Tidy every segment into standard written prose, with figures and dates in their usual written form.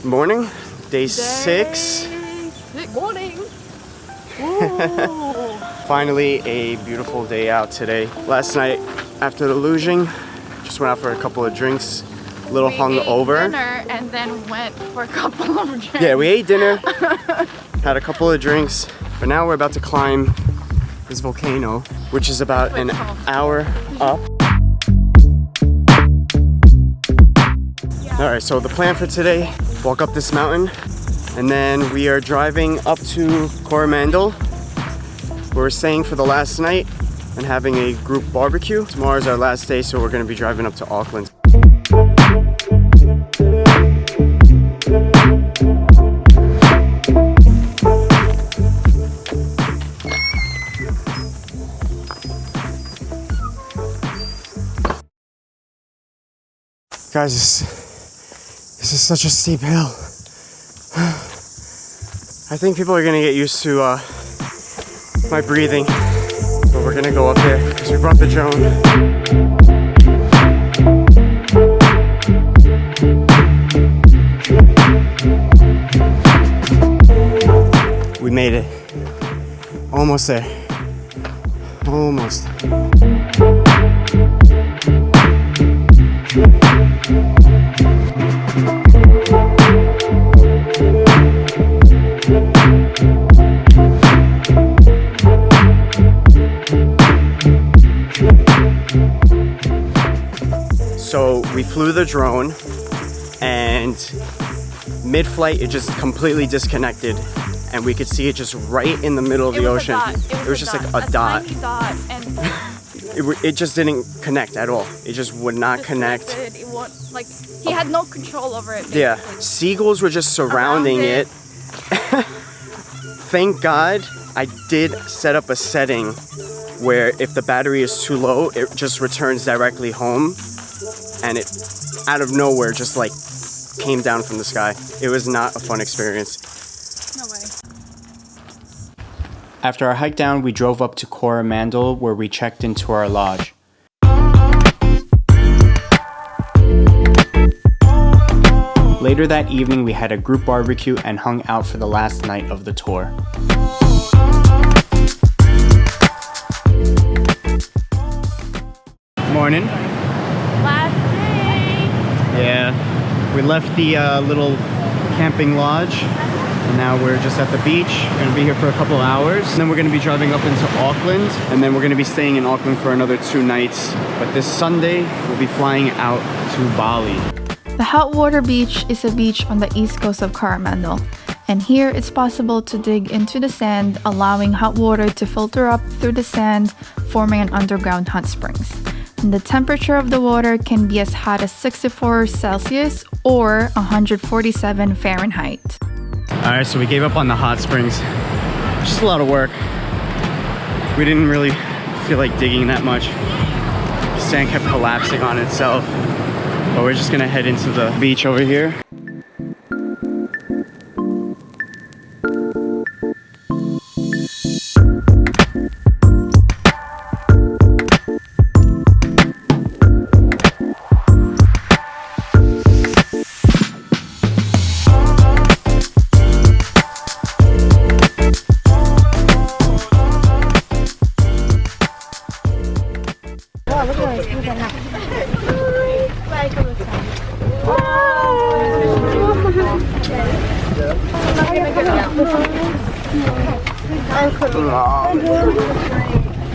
Morning, day 6. Morning. Finally a beautiful day out today. Last night after the luging, just went out for a couple of drinks. A little hungover. Dinner and then went for a couple of drinks. Yeah, we ate dinner, had a couple of drinks, but now we're about to climb this volcano, which is about an hour up. Alright, so the plan for today, walk up this mountain, and then we are driving up to Coromandel, where we're staying for the last night and having a group barbecue. Tomorrow is our last day, so we're going to be driving up to Auckland. Guys, this is such a steep hill. I think people are gonna get used to my breathing, but we're gonna go up there because we brought the drone. We made it. Almost there. Almost. So we flew the drone, and mid-flight it just completely disconnected, and we could see it just right in the middle of the ocean. It was just like a dot. Tiny dot, and it just didn't connect at all. It just would not connect. It won't, like, he had no control over it. Basically. Yeah, seagulls were just surrounding it. Thank God I did set up a setting where if the battery is too low, it just returns directly home, and it out of nowhere just like came down from the sky. It was not a fun experience. No way. After our hike down, we drove up to Coromandel, where we checked into our lodge. Later that evening, we had a group barbecue and hung out for the last night of the tour. Morning. Last day. Yeah, we left the little camping lodge, and now we're just at the beach. We're gonna be here for a couple hours, and then we're gonna be driving up into Auckland, and then we're gonna be staying in Auckland for another 2 nights. But this Sunday, we'll be flying out to Bali. The Hotwater Beach is a beach on the east coast of Coromandel, and here it's possible to dig into the sand, allowing hot water to filter up through the sand, forming an underground hot springs. And the temperature of the water can be as hot as 64 Celsius or 147 Fahrenheit. Alright, so we gave up on the hot springs. Just a lot of work. We didn't really feel like digging that much. The sand kept collapsing on itself. But we're just gonna head into the beach over here.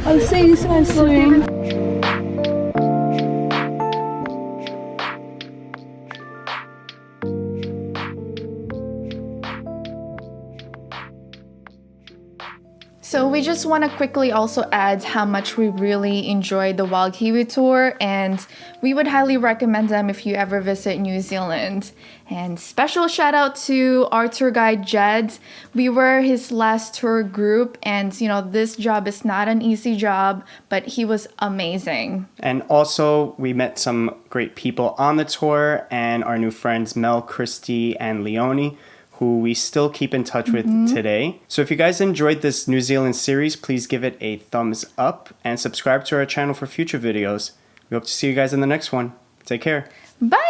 I'll see you so soon. So we just want to quickly also add how much we really enjoyed the Wild Kiwi tour, and we would highly recommend them if you ever visit New Zealand. And special shout out to our tour guide Jed. We were his last tour group, and you know, this job is not an easy job, but he was amazing. And also, we met some great people on the tour, and our new friends Mel, Christy, and Leonie, who we still keep in touch with today. So if you guys enjoyed this New Zealand series, please give it a thumbs up and subscribe to our channel for future videos. We hope to see you guys in the next one. Take care. Bye!